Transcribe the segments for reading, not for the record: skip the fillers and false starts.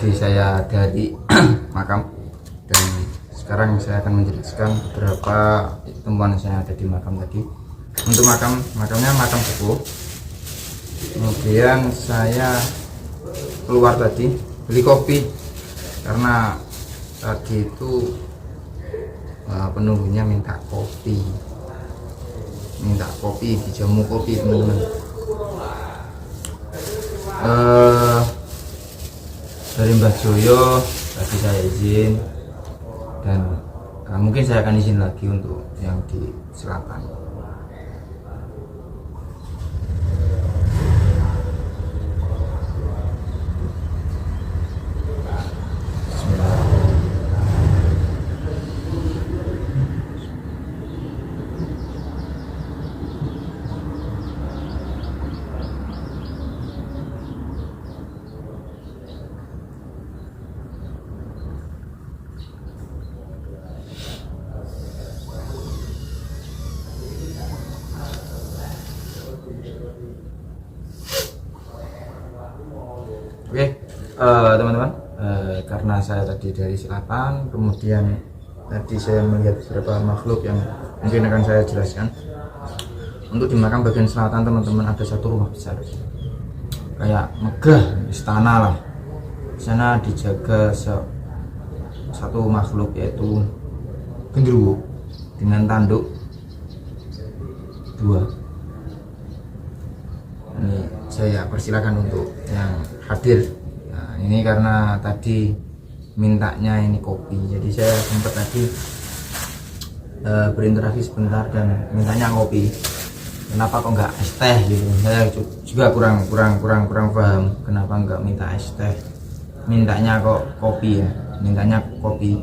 tadi saya dari makam, dan sekarang saya akan menjelaskan beberapa temuan saya ada di makam tadi. Untuk makamnya makam sepuh. Kemudian saya keluar tadi beli kopi karena tadi itu penunggunya minta kopi, dijamu kopi teman-teman. Dari Mbah Joyo tadi saya izin, dan mungkin saya akan izin lagi untuk yang di selatan. Oke, teman-teman, karena saya tadi dari selatan, kemudian tadi saya melihat beberapa makhluk yang mungkin akan saya jelaskan. Untuk di makam bagian selatan teman-teman, ada satu rumah besar, kayak megah istana lah. Di sana dijaga satu makhluk, yaitu genderuwo dengan tanduk 2. Ini saya persilakan untuk yang hadir. Nah, ini karena tadi mintanya ini kopi, jadi saya sempat tadi berinteraksi sebentar dan mintanya kopi. Kenapa kok nggak es teh gitu? Saya juga kurang paham kenapa nggak minta es teh, mintanya kok kopi ya, mintanya kopi.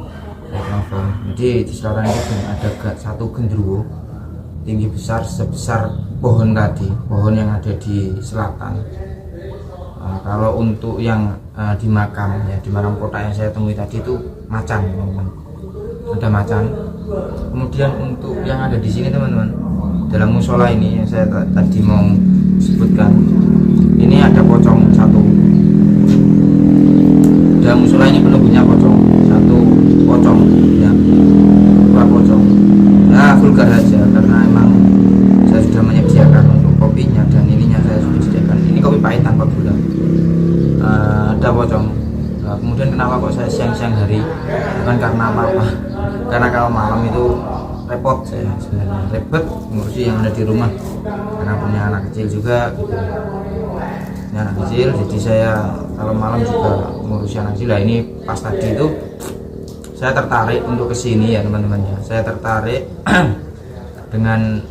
Saya kurang paham. Jadi di selatan itu ada satu genderuwo tinggi besar sebesar pohon tadi, pohon yang ada di selatan. Kalau untuk yang di makam ya, di makam kota yang saya temui tadi itu macan, teman-teman. Ada macan. Kemudian untuk yang ada di sini teman-teman, dalam musola ini yang saya tadi mau sebutkan, ini ada pocong satu. Dalam musola ini penunggunya pocong satu, pocong ya, dua pocong. Nah, vulgar saja karena emang saya sudah menyediakan untuk kopinya, dan ininya saya sudah sediakan. Ini kopi pahit tanpa gula. Ada pocong. Nah, kemudian kenapa kok saya siang-siang hari? Bukan karena apa-apa, karena kalau malam itu repot, saya sebenarnya repot ngurusi yang ada di rumah karena punya anak kecil juga gitu. Punya anak kecil, jadi saya kalau malam juga ngurusi anak kecil. Nah, ini pas tadi itu saya tertarik untuk kesini ya teman-teman ya. Saya tertarik dengan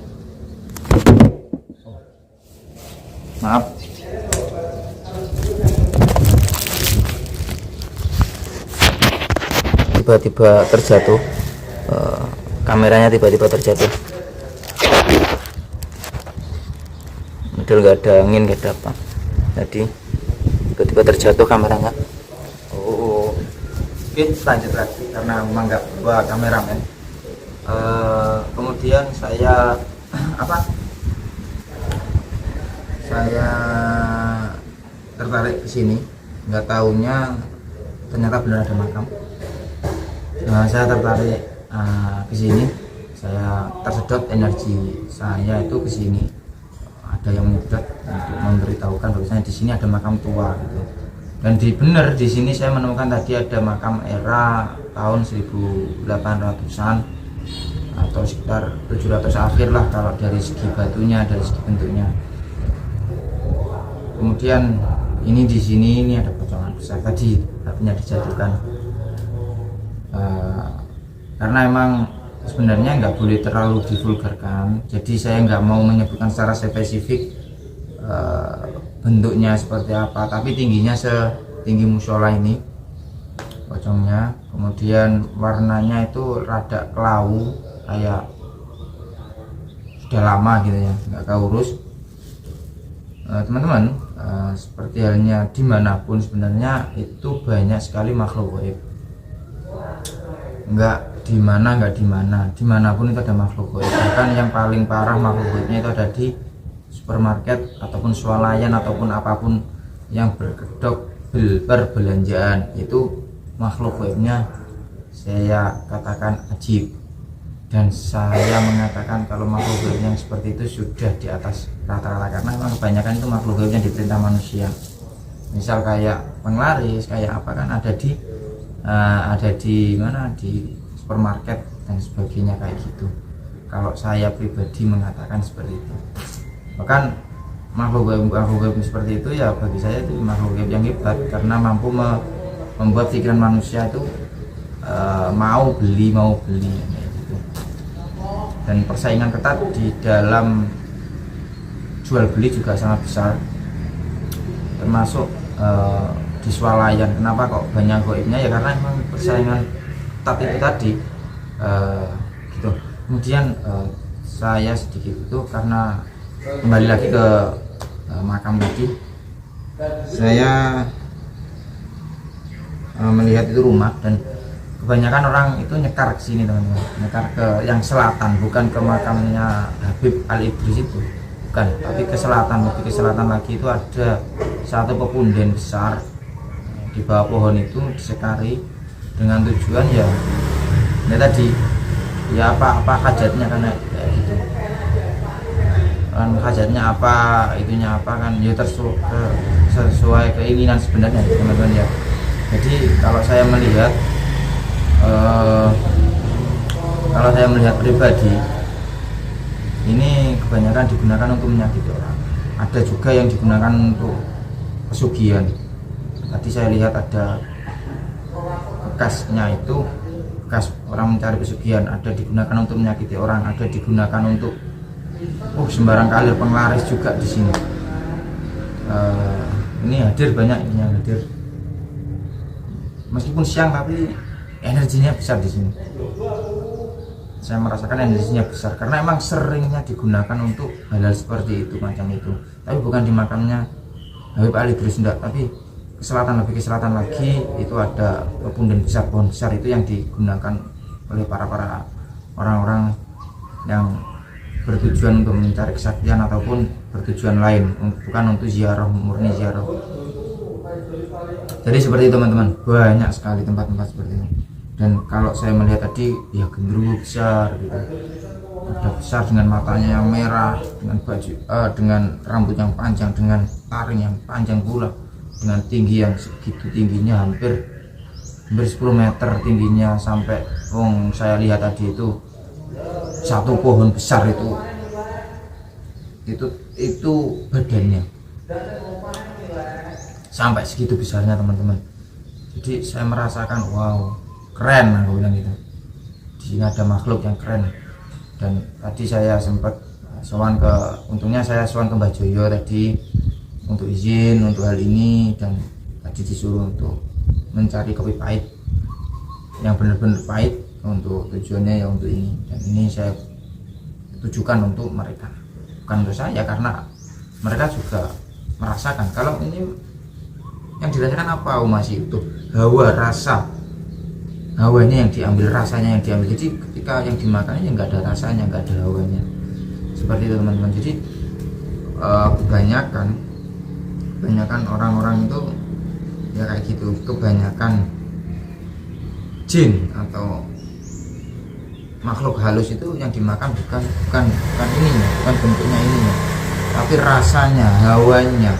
tiba-tiba terjatuh, kameranya tiba-tiba terjatuh, model nggak ada angin, nggak ada apa, jadi tiba-tiba terjatuh kameranya. Oke, lanjut lagi karena memang nggak bawa kameramen. Kemudian saya saya tertarik ke sini, nggak taunya ternyata benar ada makam. Saya tertarik ke sini, saya tersedot energi saya itu ke sini. Ada yang menyedot untuk memberitahukan bahwasanya di sini ada makam tua gitu. Dan benar di sini saya menemukan tadi ada makam era tahun 1800-an atau sekitar 700 akhir lah kalau dari segi batunya, dari segi bentuknya. Kemudian ini di sini ini ada pocongan besar tadi, artinya dijatuhkan. Karena emang sebenarnya nggak boleh terlalu divulgarkan, jadi saya nggak mau menyebutkan secara spesifik bentuknya seperti apa, tapi tingginya setinggi musola ini pocongnya. Kemudian warnanya itu rada kelau, kayak sudah lama gitu ya, nggak keurus. Teman-teman, seperti halnya dimanapun sebenarnya itu banyak sekali makhluk gaib. Nggak dimanapun itu ada makhluk gaib. Bahkan yang paling parah makhluk gaibnya itu ada di supermarket ataupun swalayan ataupun apapun yang berkedok perbelanjaan, itu makhluk gaibnya saya katakan ajib, dan saya mengatakan kalau makhluk gaib yang seperti itu sudah di atas rata-rata, karena memang kebanyakan itu makhluk gaibnya diperintah manusia. Misal kayak penglaris, kayak apa kan ada di mana, di supermarket dan sebagainya kayak gitu. Kalau saya pribadi mengatakan seperti itu. Bahkan makhluk gaib seperti itu ya bagi saya itu makhluk gaib yang hebat, karena mampu membuat pikiran manusia itu mau beli kayak gitu. Dan persaingan ketat di dalam jual beli juga sangat besar, termasuk di swalayan. Kenapa kok banyak gaibnya? Ya karena memang persaingan ketat itu tadi gitu. Kemudian saya sedikit itu karena kembali lagi ke makam tadi, saya melihat itu rumah, dan kebanyakan orang itu nyekar ke sini teman-teman, nyekar ke yang selatan, bukan ke makamnya Habib Al-Idris itu, bukan, tapi ke selatan, lebih ke selatan lagi itu ada satu pepunden besar. Di bawah pohon itu disekari dengan tujuan ya tadi, ya apa hajatnya kan kayak gitu kan, hajatnya apa, itunya apa kan, ya sesuai keinginan sebenarnya teman-teman ya. Jadi kalau saya melihat pribadi, ini kebanyakan digunakan untuk menyakiti orang. Ada juga yang digunakan untuk pesugihan. Tadi saya lihat ada bekasnya, itu bekas orang mencari pesugihan. Ada digunakan untuk menyakiti orang, ada digunakan untuk sembarang kalir penglaris juga di sini. Ini hadir banyak, ini yang hadir. Meskipun siang tapi energinya besar di sini. Saya merasakan energinya besar karena emang seringnya digunakan untuk hal-hal seperti itu, macam itu. Tapi bukan di makamnya Habib Al-Idris, enggak, tapi lebih ke selatan lagi itu ada pepunden besar, pohon besar itu yang digunakan oleh para orang-orang yang bertujuan untuk mencari kesaktian ataupun bertujuan lain, bukan untuk ziarah, murni ziarah. Jadi seperti itu teman-teman, banyak sekali tempat-tempat seperti itu. Dan kalau saya melihat tadi ya genderuwo besar gitu, ada besar dengan matanya yang merah, dengan baju dengan rambut yang panjang, dengan taring yang panjang pula, dengan tinggi yang segitu tingginya, hampir 10 meter tingginya, sampai saya lihat tadi itu satu pohon besar itu badannya sampai segitu besarnya teman-teman. Jadi saya merasakan wow, keren, aku bilang gitu. Di sini ada makhluk yang keren. Dan tadi saya sempat untungnya saya sowan ke Mbah Joyo tadi untuk izin untuk hal ini, dan tadi disuruh untuk mencari kopi pahit yang benar-benar pahit, untuk tujuannya ya untuk ini. Dan ini saya tujukan untuk mereka, bukan untuk saya, karena mereka juga merasakan kalau ini yang dirasakan apa, masih utuh hawa rasa, hawanya yang diambil, rasanya yang diambil. Jadi ketika yang dimakan ya nggak ada rasanya, nggak ada hawanya, seperti itu teman-teman. Jadi kebanyakan orang-orang itu ya kayak gitu, kebanyakan jin atau makhluk halus itu yang dimakan bukan ininya, bukan bentuknya ininya, tapi rasanya, hawanya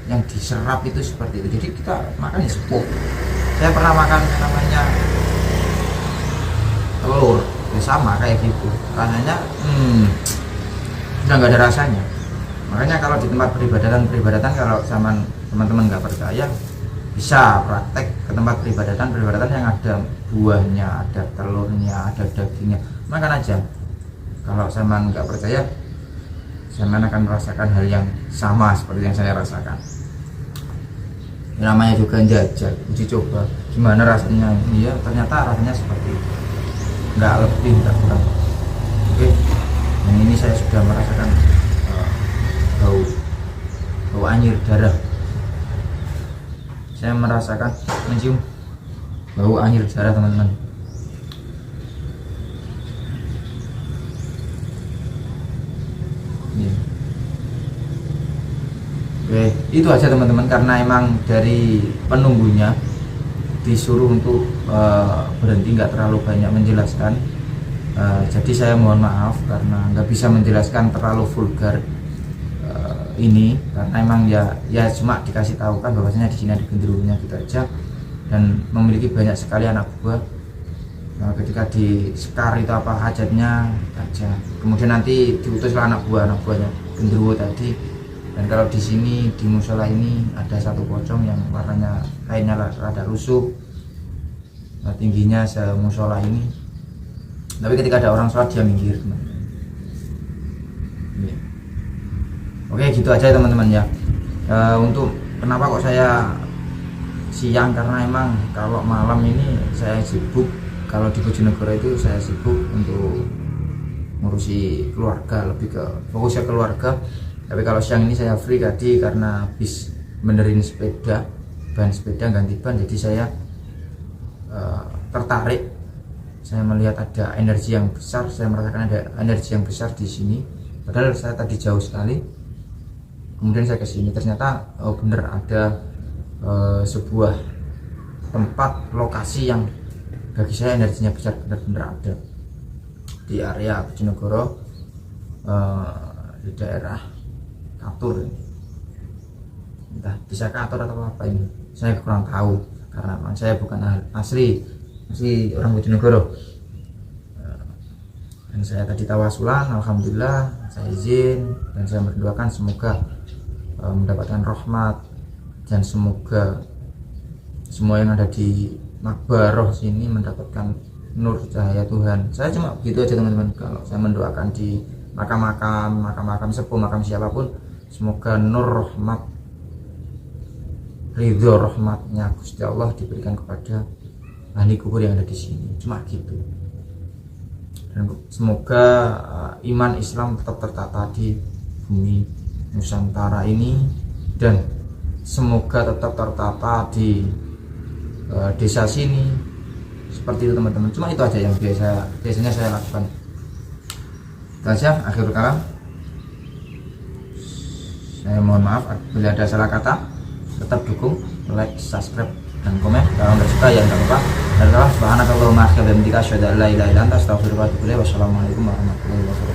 yang diserap itu seperti itu. Jadi kita makan ya sepuh. Saya pernah makan namanya telur, ya sama kayak gitu, rasanya udah nggak ada rasanya. Makanya kalau di tempat peribadatan, kalau zaman teman-teman nggak percaya, bisa praktek ke tempat peribadatan yang ada buahnya, ada telurnya, ada dagingnya, makan aja. Kalau zaman nggak percaya, zaman akan merasakan hal yang sama seperti yang saya rasakan. Namanya juga jajal, uji coba gimana rasanya. Iya, ternyata rasanya seperti itu, nggak lebih nggak kurang. Oke, dan ini saya sudah merasakan bau anyir darah. Saya merasakan mencium bau anyir darah teman-teman. Oke. Itu aja teman-teman, karena emang dari penunggunya disuruh untuk berhenti, nggak terlalu banyak menjelaskan. Jadi saya mohon maaf karena nggak bisa menjelaskan terlalu vulgar ini, karena emang ya cuma dikasih tahu kan bahwasanya di sini ada genderuwonya gitu aja, dan memiliki banyak sekali anak buah. Ketika di sekar itu apa hajatnya aja, kemudian nanti diutuslah anak buahnya genderuwo tadi. Dan kalau di sini di musola ini ada satu pocong yang warnanya kainnya rada lusuh, tingginya semusola ini, tapi ketika ada orang sholat dia minggir. Oke, gitu aja teman-teman ya. Untuk kenapa kok saya siang, karena emang kalau malam ini saya sibuk. Kalau di Bojonegoro itu saya sibuk untuk ngurusi keluarga, lebih ke fokusnya keluarga. Tapi kalau siang ini saya free tadi karena habis benerin sepeda, ban sepeda ganti ban, jadi saya tertarik. Saya melihat ada energi yang besar, saya merasakan ada energi yang besar di sini. Padahal saya tadi jauh sekali. Kemudian saya ke sini, ternyata bener ada sebuah tempat lokasi yang bagi saya energinya besar, benar-benar ada di area Bojonegoro, di daerah Katur ini. Entah bisa Katur atau apa ini, saya kurang tahu karena saya bukan asli orang Bojonegoro. Dan saya tadi tawasulan, alhamdulillah saya izin, dan saya berdoakan semoga mendapatkan rahmat, dan semoga semua yang ada di Makbaroh sini mendapatkan nur cahaya Tuhan. Saya cuma begitu aja teman-teman. Kalau saya mendoakan di makam sepuh, makam siapapun, semoga nur rahmat, ridho rahmatnya Gusti Allah diberikan kepada ahli kubur yang ada di sini. Cuma gitu. Dan semoga iman Islam tetap tertata di bumi Nusantara ini, dan semoga tetap tertata di desa sini, seperti itu teman-teman. Cuma itu aja yang biasanya saya lakukan. Itu aja, akhir kalam. Saya mohon maaf bila ada salah kata. Tetap dukung, like, subscribe, dan komen. Kalau nggak suka ya nggak apa-apa. Dan subhanakallahumma wa bihamdika asyhadu an la ilaha illa anta astaghfiruka wa atubu ilaik. Wassalamualaikum warahmatullahi wabarakatuh.